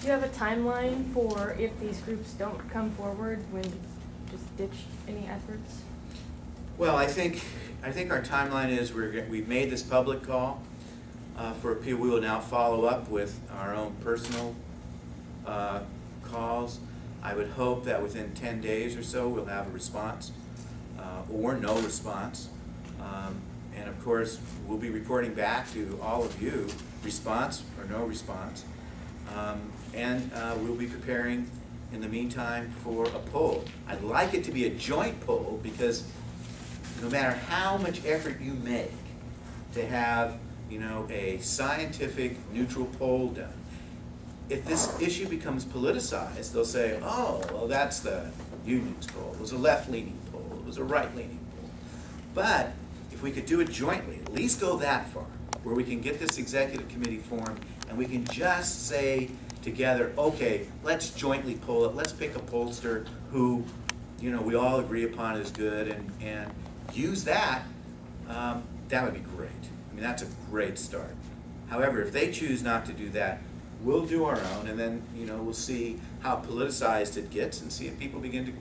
Do you have a timeline for if these groups don't come forward, when just ditch any efforts? Well, I think our timeline is we've made this public call for appeal. We will now follow up with our own personal calls. I would hope that within 10 days or so we'll have a response or no response. And of course, we'll be reporting back to all of you, response or no response. And we'll be preparing in the meantime for a poll. I'd like it to be a joint poll, because no matter how much effort you make to have, you know, a scientific neutral poll done, if this issue becomes politicized, they'll say, oh, well, that's the union's poll. It was a left-leaning poll. It was a right-leaning poll. But if we could do it jointly, at least go that far, where we can get this executive committee formed and we can just say together, okay, let's jointly poll it. Let's pick a pollster who, you know, we all agree upon is good, and use that. That would be great. I mean, that's a great start. However, if they choose not to do that, we'll do our own, and then, you know, we'll see how politicized it gets and see if people begin to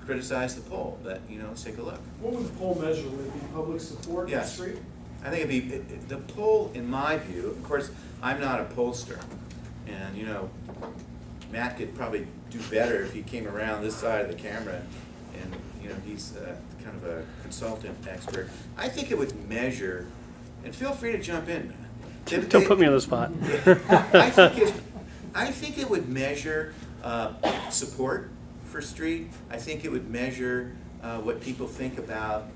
criticize the poll. But, you know, let's take a look. What would the poll measure? Would it be public support in the Yes. street? I think it'd be, the poll, in my view, of course, I'm not a pollster, and, you know, Matt could probably do better if he came around this side of the camera, and, you know, he's kind of a consultant expert. I think it would measure, and feel free to jump in, Matt. Don't put me on the spot. I think it would measure support for street. I think it would measure what people think about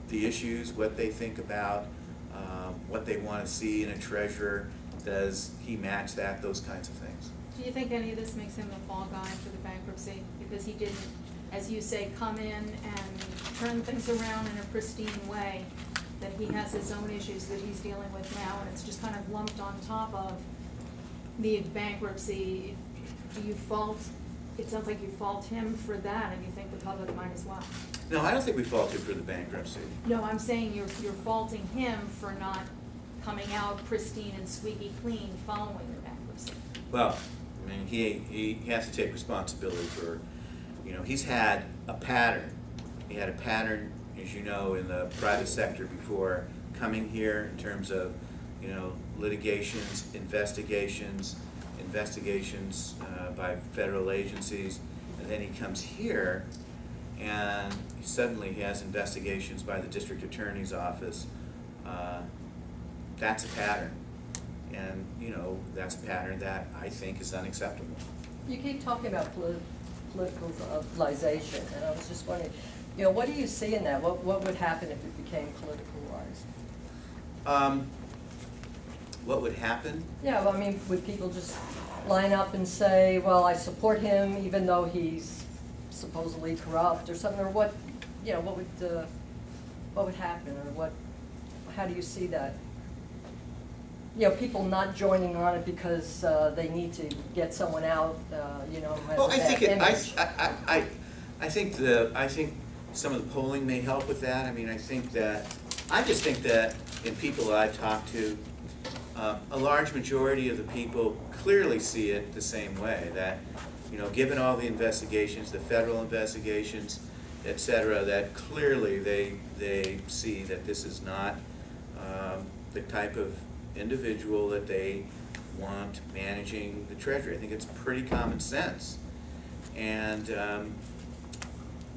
the issues, what they think about what they want to see in a treasurer. Does he match that? Those kinds of things. Do you think any of this makes him the fall guy for the bankruptcy? Because he didn't, as you say, come in and turn things around in a pristine way, that he has his own issues that he's dealing with now, and it's just kind of lumped on top of the bankruptcy. Do you fault, it sounds like you fault him for that, and you think the public might as well. No, I don't think we faulted for the bankruptcy. No, I'm saying you're faulting him for not coming out pristine and squeaky clean following the bankruptcy. Well, I mean, he has to take responsibility for, you know, he's had a pattern. He had a pattern, as you know, in the private sector before coming here in terms of, you know, litigations, investigations by federal agencies, and then he comes here and suddenly he has investigations by the district attorney's office. That's a pattern, and, you know, that's a pattern that I think is unacceptable. You keep talking about politicalization, and I was just wondering, you know, what do you see in that? What would happen if it became politicalized? What would happen? Yeah, well, I mean, would people just line up and say, well, I support him even though he's supposedly corrupt or something, or what, you know, what would happen, or how do you see that? You know, people not joining on it because they need to get someone out, you know, who has Well, a bad image. I think some of the polling may help with that. I mean, I just think that in people that I've talked to, a large majority of the people clearly see it the same way, that, you know, given all the investigations, the federal investigations, et cetera, that clearly they see that this is not the type of individual that they want managing the Treasury. I think it's pretty common sense. And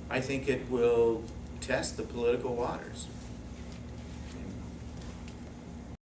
I think it will test the political waters.